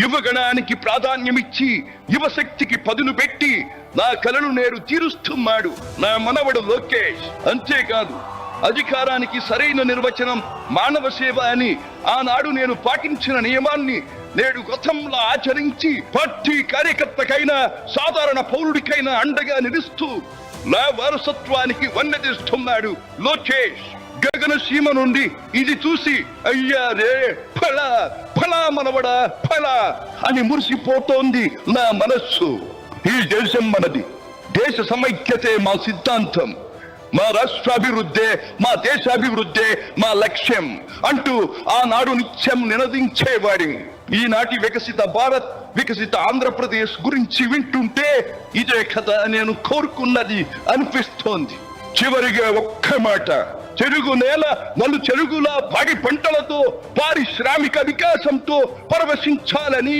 యువగణానికి ప్రాధాన్యమిచ్చి యువశక్తికి పదును పెట్టి నా కలను నేడు తీరుస్తున్నాడు నా మనవడు లోకేష్. అంతేకాదు అధికారానికి సరైన నిర్వచనం మానవ సేవ అని ఆనాడు నేను పాటించిన నియమాన్ని నేడు గతంలో ఆచరించి పార్టీ కార్యకర్తకైనా సాధారణ పౌరుడికైనా అండగా నిలుస్తూ నా వారసత్వానికి వన్నెదిస్తున్నాడు లోకేష్. గగన సీమ నుండి ఇది చూసి అయ్యా రే ఫలా ఫలా మనవడా ఫలా అని మురిసిపోతోంది నా మనస్సు. ఈ దేశం మనది, దేశ సమైక్యతే మా సిద్ధాంతం, మా రాష్ట్రాభివృద్ధే మా దేశాభివృద్ధే మా లక్ష్యం అంటూ ఆనాడు నిత్యం నినదించేవాడి. ఈనాటి వికసిత భారత్, వికసిత ఆంధ్రప్రదేశ్ గురించి వింటుంటే ఇదే కదా నేను కోరుకున్నది అనిపిస్తోంది. చివరిగా ఒక్క మాట, చెరుగు నేల నలు చెరుగులా పాడి పంటలతో పారిశ్రామిక వికాసంతో పరవశించాలని